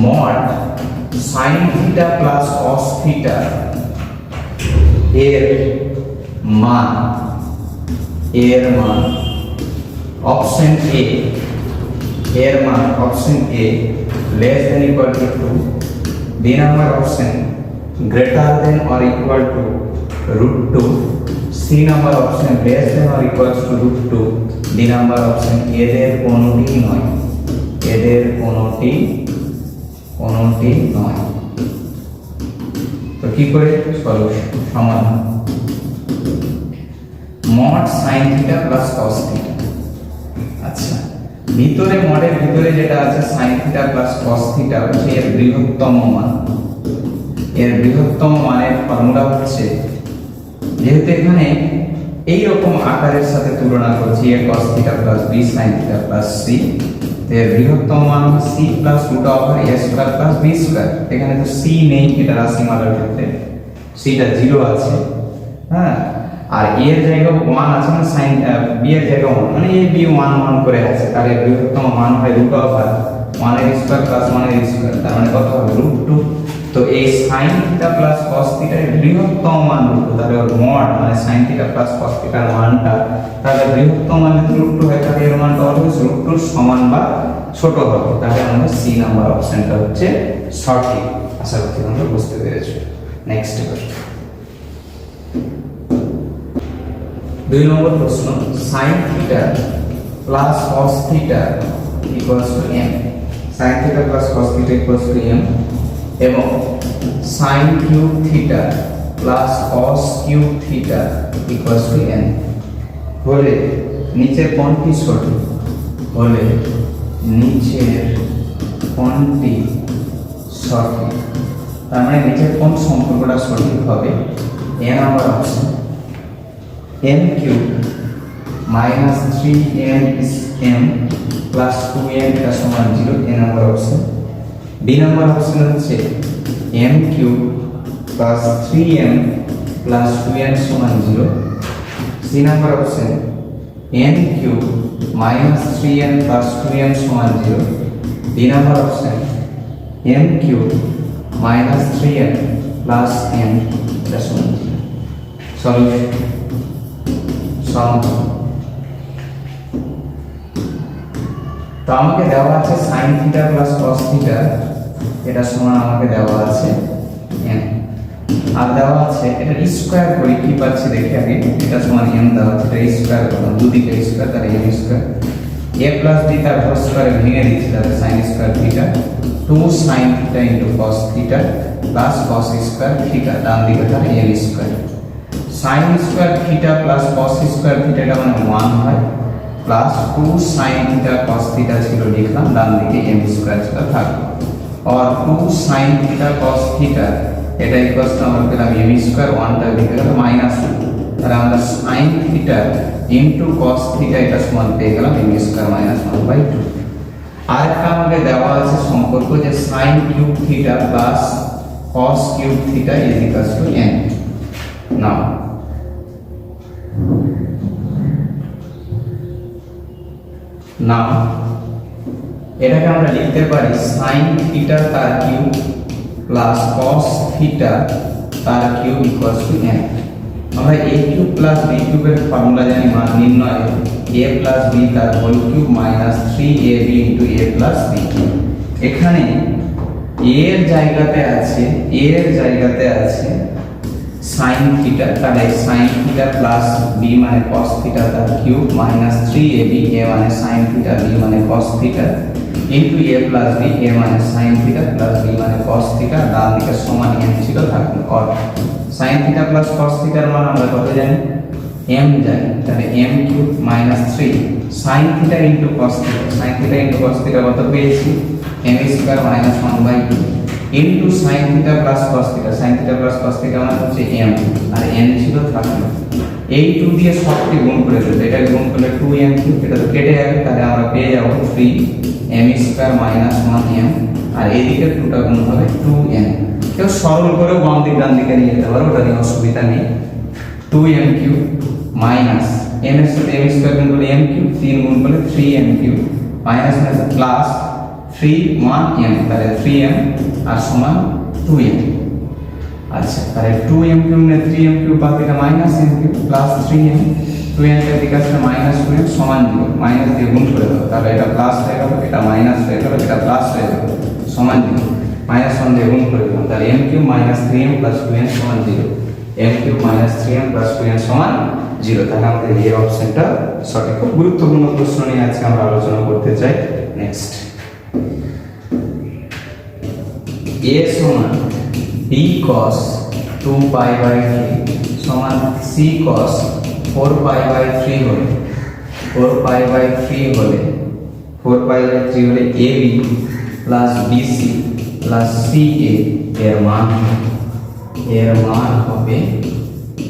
Mod sin theta plus cos theta এর মান option A এর মান option A less than equal to 2, দুই number option greater than or equal to √2, C number option less than or equal to √2, D number option এদের কোনোটি নয়, এদের কোনোটি নয়। তো কি করে সলিউশন সমাধান mod sin theta plus cos theta. আচ্ছা, ভিতরে মডের ভিতরে যেটা আছে sin theta plus cos theta হচ্ছে এর বৃহত্তম মান। এর বৃহত্তম মানের ফর্মুলা হচ্ছে, যেহেতু এখানে এই রকম আকারের সাথে তুলনা করছি a cos theta plus b sin theta plus c, এর বৃহত্তম মান c plus √a square plus b square. এখানে তো c নেই, এটা রাশিমালার ক্ষেত্রে c টা 0 আছে, হ্যাঁ, আর a এর জায়গায় 1 আছে, মানে sin b এর জায়গায় 1, মানে a b 1 করে আছে, তার এর বৃহত্তম মান হয় √1 এর স্কয়ার প্লাস 1 এর স্কয়ার, তার মানে কত হবে √2। তো এই sin theta plus cos theta এর বৃহত্তম মান √2, তাহলে ওর মড মানে sin থিটা প্লাস cos থিটার মানটা তাহলে বৃহত্তম মান যদি √2 হয় তাহলে এর মানটা অলওয়েজ √2 সমান বা ছোট হবে, তাহলে আমাদের সি নাম্বার অপশনটা হচ্ছে সঠিক। আশা করি তোমরা বুঝতে পেরেছো। নেক্সট কোশ্চেন, 2 নম্বর প্রশ্ন, sin theta plus cos theta equals to m, sin theta plus cos theta equals to m এবং sin cube theta plus cos cube theta equals to n হলে নিচের কোনটি সঠিক? হলে নিচের কোনটি সঠিক? তার মানে নিচের কোন সম্পর্কটা সঠিক হবে? A number option m cube minus 3m plus 2n এটা সমান 0, A number option. B number option হচ্ছে m cube plus 3m plus 2n সমান 0, C number option n cube minus 3n plus 2n সমান 0, D number option m cube minus 3n plus n এটা সমান 0। Solution সমাধান, তো আমাকে দেওয়া আছে sin theta plus cos theta, এটা সমান আমাকে দেওয়া আছে n, আর দেওয়া আছে এটা স্কয়ার করি, কি পাচ্ছি দেখি আগে, এটা সমান m দেওয়া আছে, এটা স্কয়ার করলাম, দুদিকে স্কয়ার, তাহলে m square, a plus b তার হোল স্কয়ারে ভেঙে দিচ্ছি, তাহলে sin স্কয়ার থিটা 2 sin থিটা into cos theta plus cos square theta, ডান দিকে তাহলে m square, sin square theta plus cos square theta এটা মানে 1 হয়, plus 2 sin theta cos theta ছিল লিখলাম, ডান দিকে m স্কয়ার ছিল থাকবে, और 2 sin থিটা cos থিটা এটা ইকুয়ালস টু আমরা পেলাম m স্কয়ার, 1 টা দিকে গেল মাইনাস 2, তাহলে আমরা sin থিটা ইনটু cos থিটা এটা সমান পেয়ে গেলাম m স্কয়ার মাইনাস 1/2। আর একটা আমাকে দেওয়া আছে সম্পর্ক যে sin cube theta plus cos cube theta is equals to n। Now এটাকে আমরা লিখতে পারি sin থিটা তার কিউব প্লাস cos থিটা তার কিউব ইকুয়ালস টু n। আমরা a কিউব প্লাস b কিউবের ফর্মুলা জানি, মান নির্ণয় a প্লাস b তার whole cube minus 3ab into a plus b। এখানে a এর জায়গাতে আছে sin থিটা, তাহলে sin থিটা প্লাস b মানে cos থিটা তার কিউব মাইনাস 3ab, a মানে sin থিটা, b মানে cos theta into a plus b, a মানে sin থিটা প্লাস b মানে cos থিটা, ডান দিকে সমান n ছিল থাকলো, আর sin থিটা প্লাস cos থিটার মান আমরা কত জানি? m জানি, তাহলে m কিউব মাইনাস 3 sin থিটা ইনটু cos থিটা, sin থিটা ইনটু cos থিটা কত পেয়েছি? m square minus 1/2 into sin theta plus cos theta, sin theta plus cos theta মানে হচ্ছে m, আর n ছিল থাকলো, এই 2 দিয়ে সবটি গুণ করে দেব, এটা গুণ করলে 2m কিউব, এটা তো কেটে যাবে, তাহলে আমরা পেয়ে যাব 3m স্কয়ার মাইনাস 1m, আর এদিকে 2টা গুণ হবে 2n। কেউ সরল করে বাম দিক ডান দিকে নিয়ে যেতে পারো, ওটা নিয়ে অসুবিধা নেই। 2m কিউব মাইনাস m এর সাথে m স্কয়ার গুণ করলে m কিউব, 3 গুণ করলে 3m cube minus plus 1m, তাহলে 3m আর সমান 2m। আচ্ছা, তাহলে 2m কিউব না 3m কিউব বাদ এটা minus m cube plus 3m, 2m এর দিকে আসলে মাইনাস 2m সমান 0, মাইনাস দিয়ে গুণ করে দাও, তাহলে এটা প্লাস হয়ে গেল, এটা মাইনাস হয়ে গেল, এটা প্লাস হয়ে গেল, সমান 0, মাইনাস 1 দিয়ে গুণ করে দিলাম, তাহলে m cube minus 3m plus 2m সমান 0, m cube minus 3m plus 2m সমান 0। তাহলে আমাদের এই অপশনটা সঠিক। খুব গুরুত্বপূর্ণ প্রশ্ন নিয়ে আজকে আমরা আলোচনা করতে চাই। নেক্সট, a সমান b cos 2 pi by 3 সমান c cos 4 pi by 3 হলে 4 pi by 3 হলে ab plus bc plus ca এর মান হবে,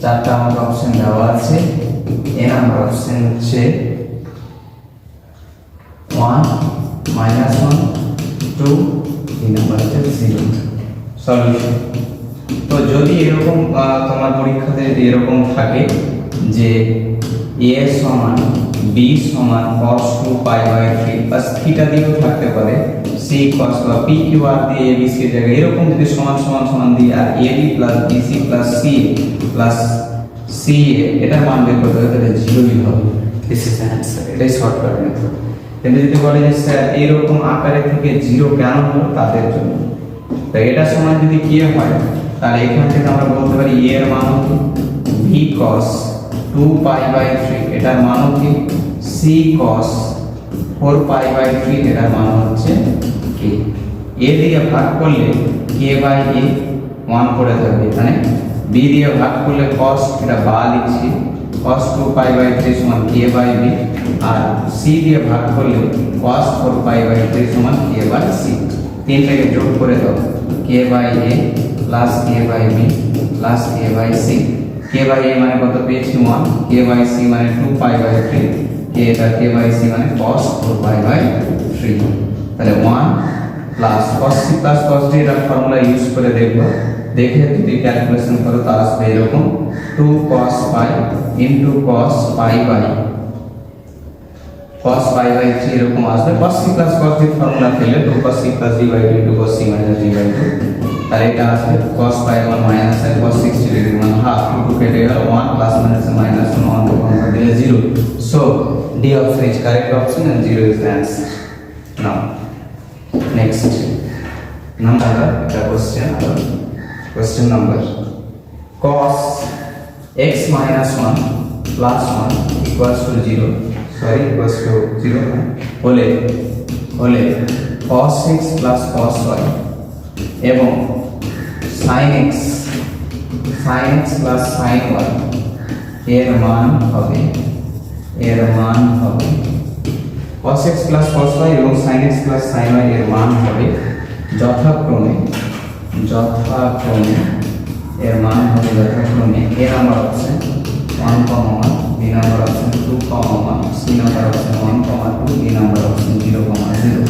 চারটা আমাদের অপশন দেওয়া আছে। এ নাম্বার অপশন হচ্ছে 1 -1 2, এই নাম্বার হচ্ছে 0। সলিউশন, তো যদি এরকম তোমার পরীক্ষাতে যদি এরকম থাকে যে a সমান b সমান cos 2 pi by 3 plus theta দিয়েও থাকতে পারে, c cos বা p q r দিয়ে a b c এর জায়গায় এরকম যদি সমান সমান সমান দিয়ে আর a b plus b c plus c plus c এটার মান বের করতে হবে, তাহলে 0ই হবে। দিস ইজ দ্য অ্যানসার, এটাই শর্টকাট মেথড। কিন্তু যদি বলে যে স্যার এরকম আকারে থেকে 0 কেন হলো, তাদের জন্য। তো এটা সমান যদি কি হয়, তাহলে এখান থেকে আমরা বলতে পারি a এর মান কি b cos 2 pi by 3, এটার মান কি c cos 4 pi by 3, এটার মান হচ্ছে k। a দিয়ে ভাগ করলে k by a 1 পড়ে থাকবে এখানে, b দিয়ে ভাগ করলে cos, এটা বা লিখছি, cos 2 pi by 3 সমান k by b, R c দিয়ে ভাগ করলে cos 4 pi by 3 সমান k by c। তিনটাকে যোগ করে দাও, k by a plus k by b plus k by c। k by a মানে কত পেয়েছি 1, k by c মানে 2 pi by 3, k by c মানে cos 4 pi by 3। তাহলে 1 plus cos c plus cos d এর formula use করে দেখবো, দেখে যদি ক্যালকুলেশন করো তাহলে আসবে এরকম 2 cos pi into cos pi by 3 এরকম আসবে। cos c plus cos d formula ফেলে 2 cos c plus d by 2 into cos c minus d by 2, তাহলে এটা আসবে cos pi 1 minus sin cos 60 degree মানে হাফ, 2 কেটে গেল, 1 plus minus minus 1 to 1 দিলে 0। so d option is correct option and 0 is the answer. now next number the question number cos x minus 1 plus 1 equals to 0, sorry equals to 0 হলে cos x plus cos y এবং sin x plus sin y এর মান হবে cos x plus cos y এবং sin x plus sin y এর মান হবে যথাক্রমে এর মান হবে যথাক্রমে a number option 1, 1, b number option 2, 1, c number option 1, 2, d number option 0, 0।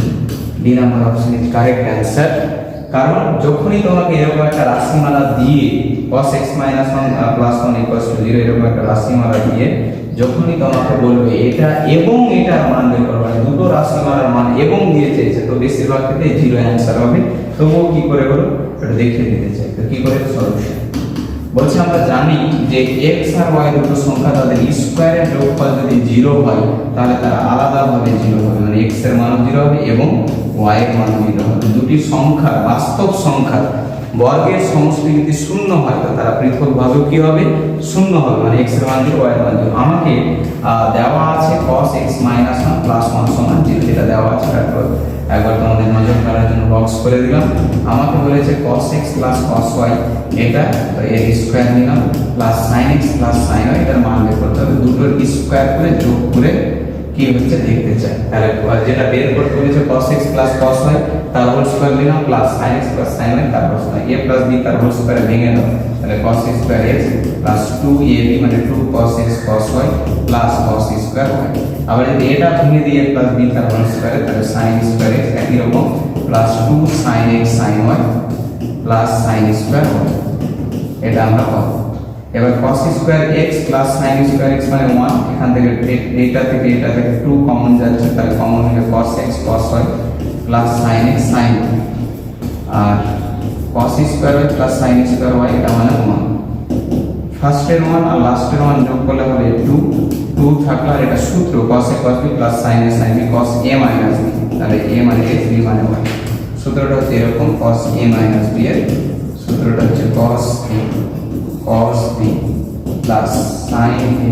d number option is correct answer. কারণ যখনই তোমাকে এরকম একটা রাশিমালা দিয়ে cos x minus 1 plus 1 equals to 0 এরকম একটা রাশিমালা দিয়ে যখনই তোমাকে বলবে এটা এবং এটার মান বের করো, মানে দুটো রাশিমালার মান এবং দিয়ে চেয়েছে, তো বেশিরভাগ ক্ষেত্রে 0 অ্যানসার হবে। তবুও কি করে করো এটা দেখিয়ে দিতে চাই। তো কি করে সলিউশন বলছি, আমরা জানি যে x আর y দুটো সংখ্যা তাদের স্কয়ারের যোগফল যদি 0 হয় তাহলে তারা আলাদাভাবে 0 হবে, মানে x এর মান 0 হবে এবং y এর মান 0 হবে। দুটি সংখ্যা বাস্তব সংখ্যা বর্গের সমষ্টি যদি শূন্য হয় তো তারা পৃথকভাবে কি হবে, শূন্য হবে, মানে x এর মান 0 y এর মান 0। আমাকে দেওয়া আছে cos x minus 1 plus 1 সমান 0, যেটা দেওয়া আছে তারপর একবার তোমাদের নজর করার জন্য বক্স করে দিলাম। আমাকে বলেছে cos x plus cos y, এটা এর স্কয়ার নিলাম, plus sin x plus sin y, এটার মান বের করতে হবে। দুটোর স্কয়ার করে যোগ করে কি হচ্ছে দেখতে চাই। তাহলে যেটা বের করতে বলেছে cos x plus cos y তার হোল স্কয়ার নিলাম, plus sin x plus sin y তার whole square, a plus b তার হোল স্কয়ার ভেঙে দাও, তাহলে cos square x plus 2ab মানে 2 cos x cos y plus cos square y। আবার যদি এটা ভেঙে দিয়ে a plus b তার হোল স্কয়ার, তাহলে sin স্কয়ার x একই রকম plus 2 sin x sin y plus sin square y, এটা আমরা পাবো। এবার cos square x plus sin square x মানে 1, এখান থেকে এটা থেকে 2 কমন যাচ্ছে, তাহলে কমন হলে cos x cos y plus sine x sine y, আর cos square y plus sine square y এটা মানে 1। ফার্স্টের 1 আর লাস্টের 1 যোগ করলে হবে 2, 2 থাকলে আর এটা সূত্র cos a cos b plus sin a sin b cos a minus b, তাহলে a মানে x b মানে y। সূত্রটা হচ্ছে এরকম, cos a মাইনাস b এর সূত্রটা হচ্ছে cos a cos b plus sin a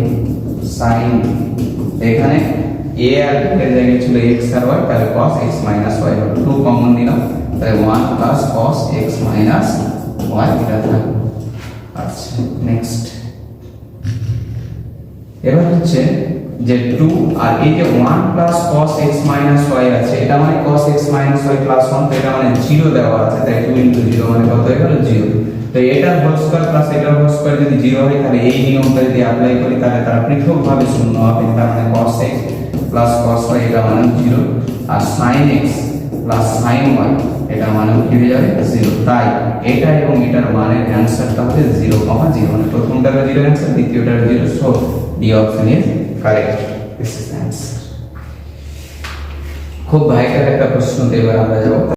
sin b। এখানে a আর b এর জায়গায় ছিল x আর y, তাহলে cos x মাইনাস y হলো 2 কমন নিলাম, তাহলে 1 plus cos x minus y এটা থাকবে। আচ্ছা নেক্সট, এবার হচ্ছে যে 2 আর এই যে 1 plus cos x minus y আছে, এটা মানে cos x minus y plus 1, তো এটা মানে 0 দেওয়া আছে, তাই 2 ইনটু 0 মানে কত হয়ে গেল 0। তো এটার হোল স্কয়ার প্লাস এটার হোল স্কয়ার যদি 0 হয়, তাহলে এই নিয়মটা যদি অ্যাপ্লাই করি তাহলে তারা পৃথকভাবে শূন্য হবে, তার মানে cos x plus cos y এটা মানে 0, আর sin x plus sin y এটা মানে কি হয়ে যাবে 0। তাই এটা এবং এটার মানের অ্যানসারটা হবে 0, 0, মানে প্রথমটার 0 অ্যানসার, দ্বিতীয়টার 0, so D option is correct. This is answer. খুব ভাইটাল একটা প্রশ্ন, এবার আমরা যাব